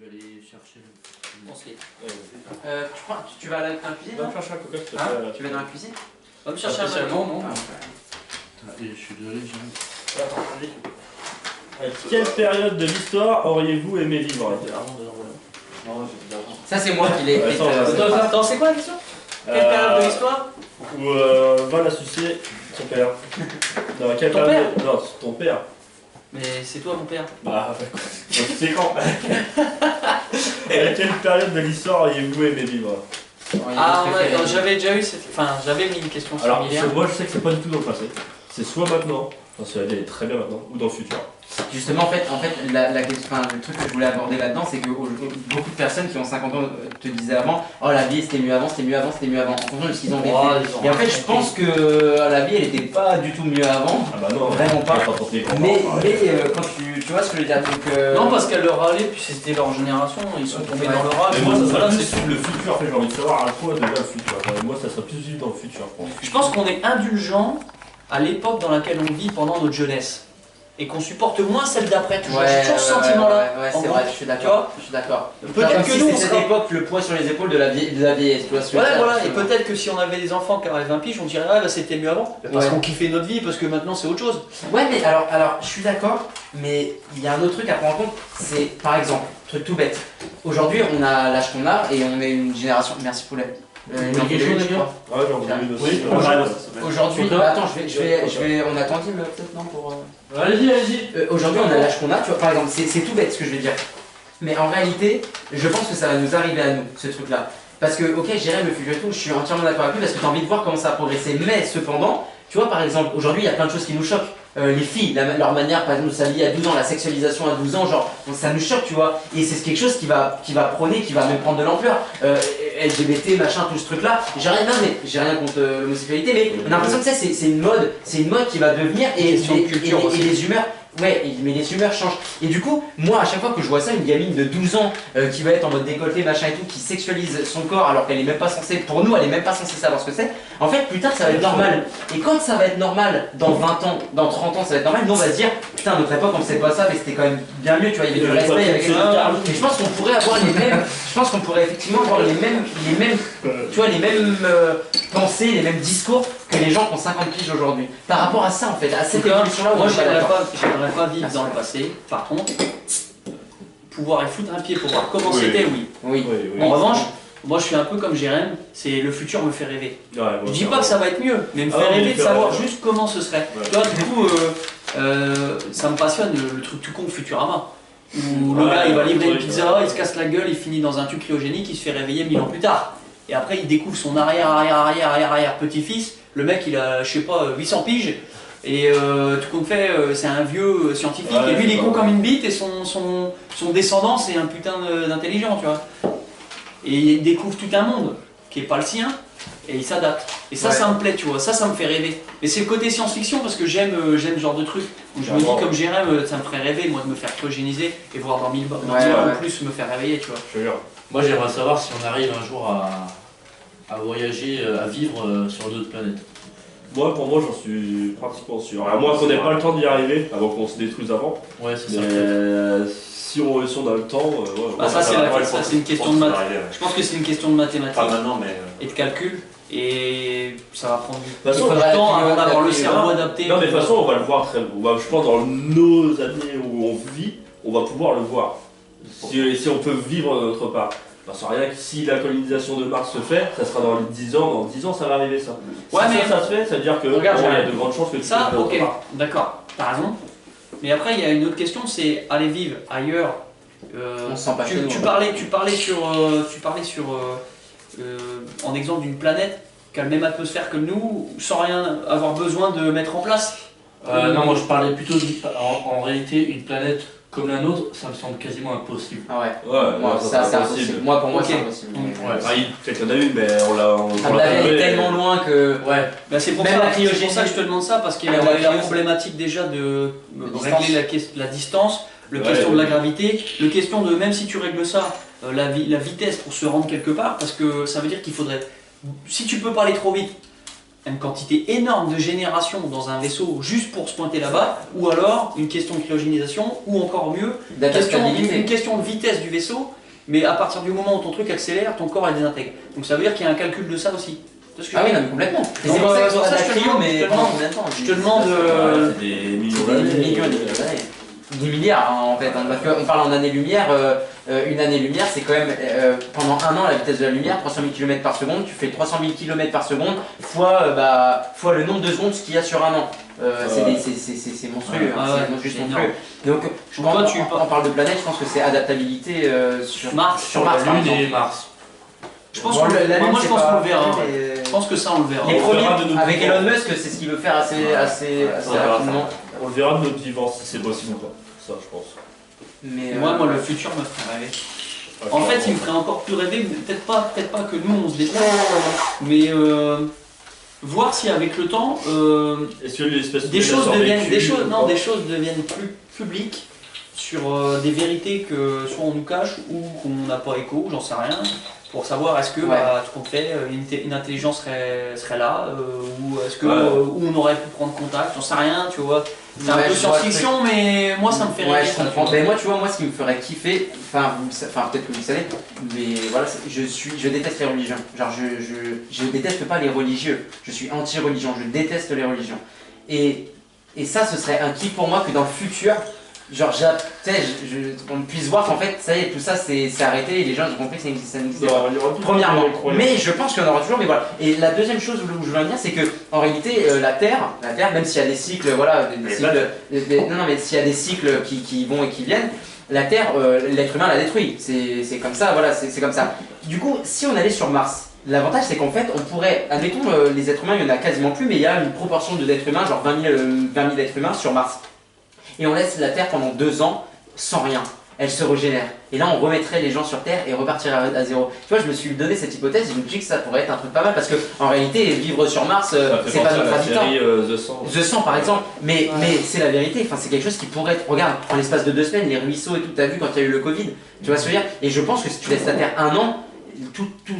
aller chercher le... On se lit. Tu vas à la cuisine? Va me chercher un coca, s'il te Hein? plaît. Tu vas dans la cuisine? Va me chercher un spécialement, ballon. non. Ah, Et je suis désolé, j'ai... Quelle période de l'histoire auriez-vous aimé vivre? Non, j'ai d'avant. Ça, c'est moi qui l'ai écrit. Attends, c'est quoi la question? Quelle période de l'histoire? Où va la sucer son père. Non, quelle Ton période de... Non, ton père. Mais c'est toi mon père. Bah, c'est quand? Quelle période de l'histoire auriez-vous aimé vivre? Ah ouais, j'avais déjà eu cette... Enfin, j'avais mis une question Alors, similaire. moi je sais que c'est pas du tout dans le passé. C'est soit maintenant, parce qu'elle est très bien maintenant, ou dans le futur. Justement, en fait le truc que je voulais aborder là-dedans, c'est que beaucoup de personnes qui ont 50 ans te disaient avant, oh la vie c'était mieux avant, c'était mieux avant, c'était mieux avant, en fonction de ce qu'ils ont vécu. Oh, Et en fait, je pense que la vie elle était pas du tout mieux avant. Ah bah non, Vraiment pas. Mais quand tu vois ce que je veux dire, donc, Non, parce qu'elle leur allait, puis c'était leur génération, ils sont tombés dans leur âge. Mais moi ça Voilà, serait c'est- plus le futur, en fait j'ai envie de savoir à quoi déjà le futur. Moi ça serait plus vivre dans le futur, je pense. Je pense qu'on est indulgent à l'époque dans laquelle on vit pendant notre jeunesse. Et qu'on supporte moins celle d'après, tu vois. J'ai toujours ce sentiment-là. Ouais, En c'est gros. vrai, je suis Tu vois, d'accord. Je suis d'accord. peut-être Comme que si nous, on c'était cette sera... époque le poids sur les épaules de la vieillesse, tu vois ce que je veux Voilà, dire, voilà, et justement. peut-être que si on avait des enfants qui avaient 20 piges, on dirait ah bah c'était mieux avant. Parce Ouais. qu'on kiffait notre vie, parce que maintenant c'est autre chose. Ouais, mais alors, je suis d'accord, mais il y a un autre truc à prendre en compte, c'est par exemple, truc tout bête. Aujourd'hui, on a l'âge qu'on a et on est une génération. Merci Poulet. voulez quelque chose, les gars? Ouais, j'ai envie de Oui, Aujourd'hui, Coca. attends, je vais, on attend Tim peut-être non pour. Allez-y, allez-y. Aujourd'hui, on a l'âge qu'on a, tu vois, par exemple, c'est tout bête ce que je vais dire. Mais en réalité, je pense que ça va nous arriver à nous, ce truc-là. Parce que, ok, j'irai le futur et tout, je suis entièrement d'accord avec lui parce que tu as envie de voir comment ça a progressé. Mais cependant, tu vois, par exemple, aujourd'hui, il y a plein de choses qui nous choquent. Les filles, leur manière, par exemple, de s'habiller à 12 ans, la sexualisation à 12 ans, genre, ça nous choque, tu vois. Et c'est quelque chose qui va prôner, qui va même prendre de l'ampleur. LGBT, machin, tout ce truc-là. J'ai rien contre l'homosexualité, mais on a l'impression que ça, c'est une mode qui va devenir et Question de culture aussi. les humeurs. Ouais, mais les humeurs changent. Et du coup, moi, à chaque fois que je vois ça, une gamine de 12 ans qui va être en mode décolleté, machin et tout, qui sexualise son corps alors qu'elle est même pas censée, pour nous, elle est même pas censée savoir ce que c'est. En fait, plus tard, ça va être normal. Et quand ça va être normal, dans 20 ans, dans 30 ans, ça va être normal, nous, on va se dire, putain, à notre époque, on faisait pas ça, mais c'était quand même bien mieux, tu vois, il y avait du respect, il y avait quelque chose. Et je pense qu'on pourrait avoir les mêmes, je pense qu'on pourrait effectivement avoir les mêmes, tu vois, les mêmes pensées, les mêmes discours que les gens qui ont 50 piges aujourd'hui. Par rapport à ça, en fait, à cette évolution-là, Moi on est pas d'accord. j'aimerais pas vivre dans le passé. Par contre, pouvoir y foutre un pied pour voir comment Oui. c'était, oui. Oui. En revanche, moi je suis un peu comme Jérém, c'est le futur me fait rêver. Je dis pas que ça va être mieux, mais me fait Ah oui, rêver me de fait savoir rêver. juste comment ce serait. Ouais. Tu vois, du coup, ça me passionne le truc tout con Futurama. Où le gars il va livrer une pizza, il se casse la gueule, il finit dans un tube cryogénique, il se fait réveiller 1000 ans plus tard. Et après il découvre son arrière petit-fils, le mec il a, je sais pas, 800 piges. Et tout compte fait, c'est un vieux scientifique, Ouais, et lui il est con ouais. comme une bite, et son descendant c'est un putain d'intelligent, tu vois. Et il découvre tout un monde qui est pas le sien, et il s'adapte. Et ça, Ouais. ça me plaît, tu vois, ça me fait rêver. Mais c'est le côté science-fiction parce que j'aime ce genre de truc. Où je me dis, comme Jérém, ça me ferait rêver, moi, de me faire cryogéniser et voir dans 1000 ans Ouais. en plus me faire réveiller, tu vois. Je te jure. Moi, j'aimerais savoir si on arrive un jour à voyager, à vivre sur d'autres planètes. Moi, pour moi, j'en suis pratiquement sûr. Alors, moi, qu'on n'ait pas le temps d'y arriver, avant qu'on se détruise avant. Ouais, c'est ça. Mais si on a le temps, ouais. Bah, ça, c'est une question de maths. arriver, ouais. Je pense que c'est une question de mathématiques Pas maintenant, mais. et de calcul. Et ça va prendre du De toute façon, temps avant d'avoir le il cerveau adapté. Non, mais de toute façon, on va le voir très. Je pense dans nos années où on vit, on va pouvoir le voir. Si on peut vivre d'autre part. Parce que rien que si la colonisation de Mars se fait, ça sera dans 10 ans. Dans 10 ans, ça va arriver ça. Ouais, si mais- ça se fait, ça veut dire que Regarde, il y a Jérém. de grandes chances que tu Ça, le fasses ok, d'autre part. d'accord, t'as raison. Mais après, il y a une autre question, c'est aller vivre ailleurs. On se sent pas chez nous, tu hein. parlais sur en exemple d'une planète qui a la même atmosphère que nous, sans rien avoir besoin de mettre en place. Non, moi je parlais plutôt en réalité, une planète comme la nôtre, ça me semble quasiment impossible. Ah ouais. Ouais, Moi, ça, c'est impossible. Moi, pour moi, Ok. c'est impossible. Ouais. Ah, peut-être qu'il y en a une, mais on l'a. Ça me l'avait tellement loin que. Ouais, Ben, c'est pour Même ça, la cryogénie. c'est pour ça que je te demande ça, parce qu'il y Même a la la cryogénie. problématique déjà de distance. régler la distance, la Ouais, question de la ouais. gravité, la question de même si tu règles ça, la vitesse pour se rendre quelque part, parce que ça veut dire qu'il faudrait, si tu peux pas aller trop vite, une quantité énorme de génération dans un vaisseau juste pour se pointer là-bas, ou alors une question de cryogénisation, ou encore mieux, une D'adaptabilité. question de vitesse du vaisseau mais à partir du moment où ton truc accélère, ton corps est désintègre. Donc ça veut dire qu'il y a un calcul de ça aussi. Tu vois ce que Ah je oui, veux non, mais complètement. Et Donc, c'est pour ça que pour tu ça, as je la te cryo, demande- mais je te pendant demande- combien de temps je te demande, C'est des millions C'est des d'années. millions et des millions d'années. 10 milliards hein, en fait, hein, parce qu'on parle en années-lumière, une année-lumière c'est quand même pendant un an la vitesse de la lumière, 300 000 km par seconde, tu fais 300 000 km par seconde fois le nombre de secondes qu'il y a sur un an. C'est monstrueux, Ah hein, ouais, c'est juste c'est monstrueux. Donc je Donc pense, toi, tu- on parle de planète, je pense que c'est adaptabilité sur Mars. sur Mars par Lune exemple. et Mars. Je pense Bon, qu'on- la Lune, moi je c'est pense pas- qu'on le verra. Ouais. mais- Je pense que ça on le verra. Les On verra de premiers, notre avec vivant. Elon Musk, c'est ce qu'il veut faire assez verra rapidement. On le verra de notre vivant si c'est possible ou pas. Ça, je pense. Mais, Moi le futur me ferait rêver. Ouais, En fait, il clairement. me ferait encore plus rêver, mais peut-être pas que nous on se déplace, mais voir si avec le temps Est-ce que l'espèce des humaine a choses deviennent survécu ou pas des choses deviennent plus publiques sur des vérités que soit on nous cache ou qu'on n'a pas écho, j'en sais rien, pour savoir est-ce que Ouais. ce qu'on fait, une intelligence serait là, ou est-ce que Ouais. où on aurait pu prendre contact, j'en sais rien, tu vois. C'est un Ouais, peu je vois le science-fiction, mais moi ça me fait Ouais, rêver. je ça, tu comprends. vois. Mais moi, tu vois, moi, ce qui me ferait kiffer, enfin, peut-être que vous le savez, mais voilà, je déteste les religions. Genre, je déteste pas les religieux. Je suis anti-religion. Je déteste les religions. Et ça, ce serait un kiff pour moi que dans le futur, genre, tu sais, on puisse voir qu'en fait, ça y est, tout ça, c'est arrêté et les gens ont compris que ça n'existait pas. Il y aura toujours Premièrement, des croyances. mais je pense qu'il y en aura toujours, mais voilà. Et la deuxième chose où je veux en dire, c'est que en réalité, la Terre, même s'il y a des cycles, voilà, des Mais cycles, non, mais s'il y a des cycles qui vont et qui viennent, la Terre, l'être humain la détruit. C'est comme ça, voilà, c'est comme ça. Du coup, si on allait sur Mars, l'avantage c'est qu'en fait, on pourrait, admettons, les êtres humains, il y en a quasiment plus, mais il y a une proportion d'êtres humains, genre 20 000 êtres humains sur Mars. Et on laisse la Terre pendant 2 ans sans rien. Elle se régénère. Et là, on remettrait les gens sur Terre et repartirait à zéro. Tu vois, je me suis donné cette hypothèse et je me dis que ça pourrait être un truc pas mal parce que en réalité, vivre sur Mars, Ça fait c'est pas penser à notre la habitant. série The 100. The 100 par exemple, mais c'est la vérité, enfin, c'est quelque chose qui pourrait être. Regarde, en l'espace de 2 semaines, les ruisseaux et tout, t'as vu quand il y a eu le Covid, tu vois ce que je veux dire. Et je pense que si tu laisses la Terre un an,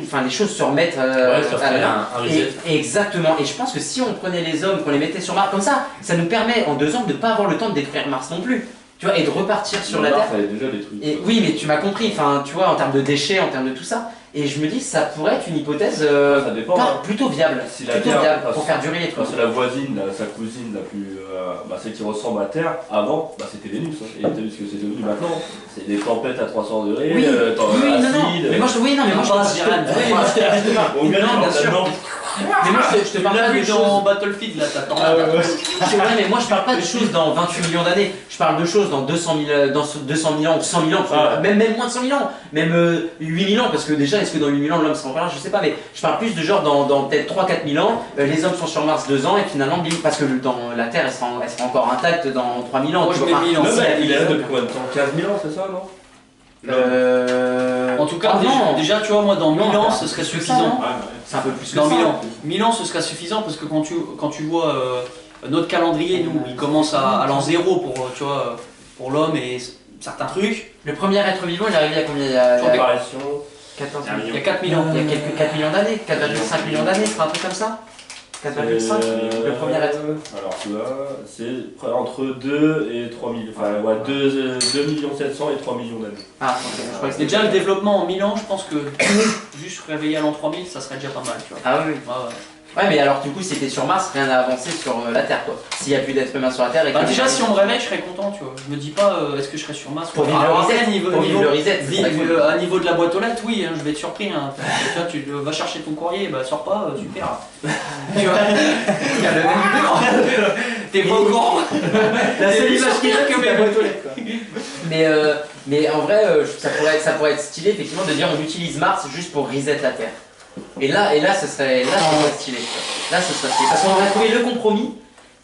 enfin, les choses se remettent Ouais, ça à ferait l'heure. un reset. Exactement, et je pense que si on prenait les hommes, qu'on les mettait sur Mars, comme ça nous permet en 2 ans de ne pas avoir le temps de détruire Mars non plus, tu vois, et de repartir sur la Terre. Ça avait déjà détruit. Et, oui, mais tu m'as compris, enfin, tu vois, en termes de déchets, en termes de tout ça, et je me dis que ça pourrait être une hypothèse Ça dépend. plutôt viable, Si la plutôt Terre viable passe- pour faire durer les trucs. Parce que la voisine, sa cousine la plus. Celle qui ressemble à Terre, avant, c'était Vénus. Hein. Et t'as vu ce que c'est devenu maintenant. C'est des tempêtes à 300 degrés, Oui, oui, non, non, acide. mais moi je, oui, non, mais moi je Non, pense je dirais, oui, moi, On gagne non, bien là-dedans. sûr. Mais moi je te Tu parle l'as pas de vu choses. dans Battlefield là, t'attends. Ah ouais, ouais. Ouais, mais moi je parle pas de choses dans 28 millions d'années, je parle de choses dans 200 000 ans ou 100 000 ans, Ah. même moins de 100 000 ans, même 8 000 ans, parce que déjà est-ce que dans 8 000 ans l'homme sera encore là, je sais pas, mais je parle plus de genre dans peut-être 3-4 000 ans, les hommes sont sur Mars 2 ans et finalement, bim, parce que la Terre elle sera encore intacte dans 3 000 ans. Moi, tu je vois, mets 1000 ans. enfin, Le mec, si, il est là les depuis hommes- combien de temps 15 000 ans, c'est ça, non En tout cas, ah non. déjà, tu vois, moi dans 1000 Non, ans, bah, ce serait plus que ça, suffisant. hein. C'est un peu plus que Dans ça. 1000 ans. 1000 ans, ce serait suffisant parce que quand tu vois notre calendrier, nous, il commence à l'an zéro pour, tu vois, pour l'homme et certains trucs. Le premier être vivant il est arrivé il y a combien il y a Apparition. 14 Un 000. Il y a 4000 ans. Il y a quelques 4 millions d'années, 4,5 millions d'années, c'est pas un truc comme ça 4,5 le premier être. Alors tu vois, c'est entre 2 et 3 millions. Enfin, ouais, 2 700 et 3 millions d'années. Ah, ok, je crois que Et déjà, le développement en 1000 ans, je pense que juste réveiller à l'an 3000, ça serait déjà pas mal, tu vois. Ah oui, oui. Ouais, ouais. Ouais, mais alors du coup, si t'es sur Mars, rien n'a avancé sur la Terre, quoi. S'il y a plus d'êtres humains sur la Terre et Bah, que- déjà, si on me réveille, je serais content, tu vois. Je me dis pas, est-ce que je serais sur Mars Pour vivre Alors, le reset, après, niveau, pour vivre niveau- le reset, c'est vi- très cool. à niveau de la boîte aux lettres, oui, hein, je vais être surpris. Hein. Tu vois, tu vas chercher ton courrier, bah sors pas, super. Tu vois, Il y a le même t'es pas au courant. La T'es seule plus image qui surpris reste, que c'est mes la boîtes aux lettres, quoi. mais en vrai, ça pourrait être stylé, effectivement, de dire on utilise Mars juste pour reset la Terre. Et là, ce serait stylé. Là, ce serait stylé. Parce qu'on aurait trouvé le compromis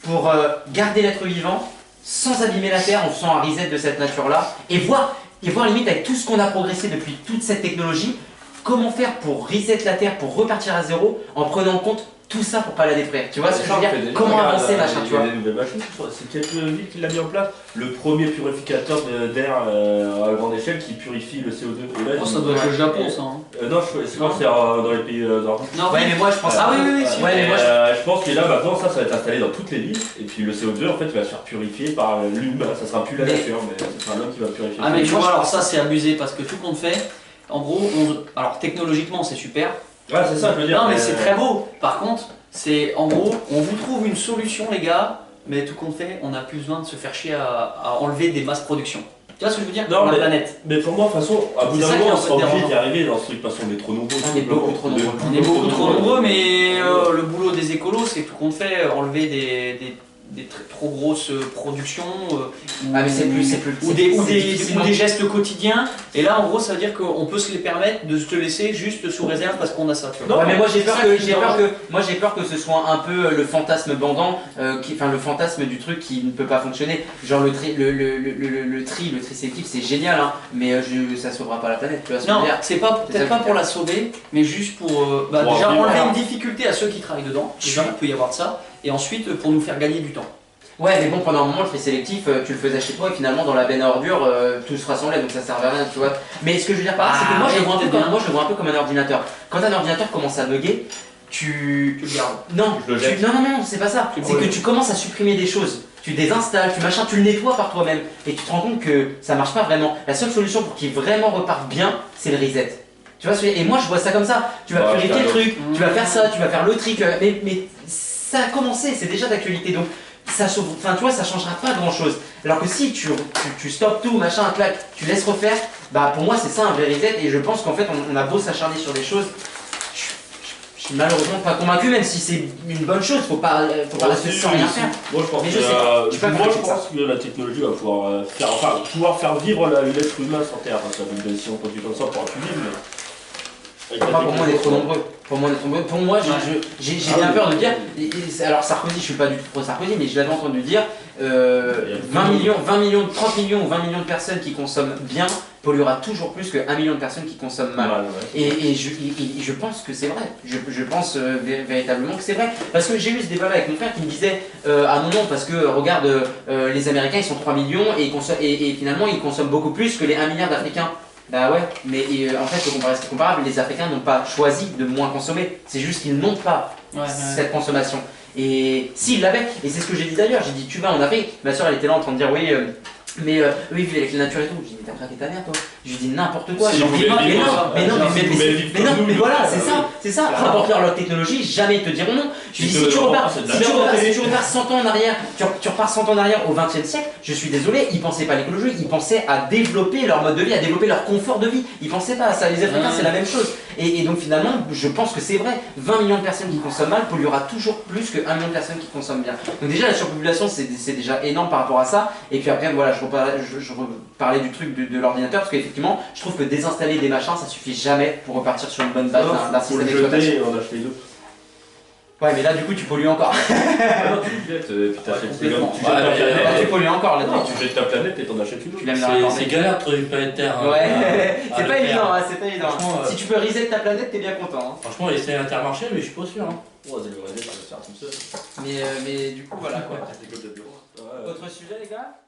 pour garder l'être vivant sans abîmer la Terre en faisant un reset de cette nature-là et voir limite avec tout ce qu'on a progressé depuis toute cette technologie, comment faire pour reset la Terre, pour repartir à zéro en prenant en compte tout ça pour pas la détruire. Tu vois ce que je veux dire? Comment avancer, machin, tu vois? Il y a des nouvelles machines, c'est quelques villes qui l'a mis en place. Le premier purificateur d'air à grande échelle qui purifie le CO2. Et là, Oh, ça doit être le Japon, ça. Hein. Non, je pense que c'est dans les pays nord. Non, Ouais, mais moi je pense. Ah oui, oui, oui, si. Ouais, mais moi Je pense que là maintenant ça va être installé dans toutes les villes et puis le CO2 en fait il va se faire purifier par l'humain, ça sera plus la Mais- nature mais ce sera l'homme qui va purifier. Ah, mais tu Moi, vois, je alors pense- ça, c'est abusé parce que tout compte fait, En gros, alors technologiquement c'est super. Ouais, c'est ça, je veux dire. Non mais c'est très beau. Par contre, c'est en gros, on vous trouve une solution les gars, mais tout compte fait, on n'a plus besoin de se faire chier à enlever des masses production. Tu vois ce que je veux dire? Non, pour la mais- planète. Mais pour moi, de toute façon, à bout C'est d'un ça qui est moment, un on peu sera obligé dérangeant. d'y arriver dans ce truc, parce qu'on est trop nombreux. On est beaucoup trop nombreux. On est beaucoup trop nombreux, mais le boulot des écolos, c'est tout compte fait enlever des trop grosses productions Ah mais c'est plus ou des gestes quotidiens. Et là, en gros, ça veut dire qu'on peut se les permettre de se laisser juste sous réserve parce qu'on a ça. Tu vois. Ouais, mais moi j'ai C'est peur ça que qui dérange. j'ai peur que ce soit un peu le fantasme bandant, enfin le fantasme du truc qui ne peut pas fonctionner. Genre le tri sélectif c'est génial, hein, mais ça sauvera pas la planète. Tu vois ce que je Non, veux dire? c'est pas C'est peut-être ça pas que- pour la sauver, mais juste pour Pour déjà vivre. enlever une difficulté à ceux qui travaillent dedans. Déjà, il peut y avoir de ça. Et ensuite, pour nous faire gagner du temps. Ouais, mais bon, pendant un moment, le tri sélectif, tu le faisais chez toi et finalement, dans la benne à ordures, tout se rassemblait donc ça servait à rien, tu vois. Mais ce que je veux dire par là, c'est que moi, je le vois un peu peut-être comme, moi, je le vois un peu comme un ordinateur. Quand un ordinateur commence à bugger, Tu le gardes. Non, Je le jette. non, c'est pas ça. Tu le C'est que brûles. tu commences à supprimer des choses. Tu désinstalles, tu le nettoies par toi-même. Et tu te rends compte que ça marche pas vraiment. La seule solution pour qu'il vraiment reparte bien, c'est le reset. Tu vois ce que je veux dire? Et moi, je vois ça comme ça. Tu vas Ouais, purifier le putain, truc, tu vas faire ça, tu vas faire le trick. Mais ça a commencé, c'est déjà d'actualité. Donc, ça sauve, enfin, tu vois, ça changera pas grand-chose. Alors que si tu stoppes tout, machin, clac, tu laisses refaire, bah pour moi, c'est ça un vrai reset. Et je pense qu'en fait, on a beau s'acharner sur des choses. Je suis malheureusement pas convaincu, même si c'est une bonne chose, faut pas rester sans rien faire. Moi je pense Mais que, je sais pas, je suis pas moi, convaincu je de ça. pense que la technologie va pouvoir faire vivre l'être humain sur Terre. Enfin, ça veut dire, si on continue comme ça, on pourra plus vivre. Mais... avec la Pour moi, on est trop technologie, nombreux. Pour moi, on est trop nombreux. Pour moi, j'ai bien peur de dire. Alors, Sarkozy, je suis pas du tout pro Sarkozy, mais je l'avais entendu dire 20 millions, 30 millions ou 20 millions de personnes qui consomment bien polluera toujours plus que 1 million de personnes qui consomment mal. mal, ouais. Et je pense que c'est vrai. Je pense véritablement que c'est vrai. Parce que j'ai eu ce débat-là avec mon frère qui me disait ah non, non, parce que regarde, les Américains ils sont 3 millions et finalement ils consomment beaucoup plus que les 1 milliard d'Africains. Bah ouais, mais en fait, faut comparer ce qui est comparable. Les Africains n'ont pas choisi de moins consommer. C'est juste qu'ils n'ont pas cette consommation. Et s'ils l'avaient, et c'est ce que j'ai dit d'ailleurs, j'ai dit tu vas en Afrique, ma soeur elle était là en train de dire oui. Mais eux ils vivent avec la nature et tout. Je dis mais t'as craqué ta mère toi. Je lui dis n'importe quoi. Si J'en vous dis voulez pas. Mais vivre non, ça, mais non, si vous voulez vivre mais comme non, nous, mais voilà, oui. c'est ça. Rapporte-leur leur technologie, jamais ils te diront non. Je lui dis C'est si tu de- repars, c'est de la si tu merde, repars, la si télé. tu repars 100 ans en arrière, tu repars 100 ans en arrière au XXe siècle, je suis désolé, ils pensaient pas à l'écologie, ils pensaient à développer leur mode de vie, à développer leur confort de vie. Ils pensaient pas à ça. Les Africains c'est la même chose. Et donc finalement, je pense que c'est vrai. 20 millions de personnes qui consomment mal polluera toujours plus que 1 million de personnes qui consomment bien. Donc déjà la surpopulation c'est déjà énorme par rapport à ça. Et puis après voilà, je reparlais du truc de l'ordinateur parce qu'effectivement, je trouve que désinstaller des machins ça suffit jamais pour repartir sur une bonne base d'un Faut système le d'exploitation. jeter et on achète les deux. Ouais, mais là du coup tu pollues encore. Ah non, tu le jettes, puis t'achètes les deux. Tu jettes Ouais, ta mais Là tu planète. pollues encore là. Non, tu jettes ta planète et t'en achètes une Tu autre. l'aimes la C'est raccorder. galère de trouver une planète Terre. hein, Ouais, à c'est le pas faire. évident, hein, c'est pas évident. Franchement, Si tu peux reset ta planète, t'es bien content. Hein. Franchement, essayer Intermarché, mais je suis pas sûr. Hein. Ouais, c'est le reset, ça va se faire tout seul. Mais du coup voilà quoi. Des codes de bureau. Ouais. Autre sujet les gars?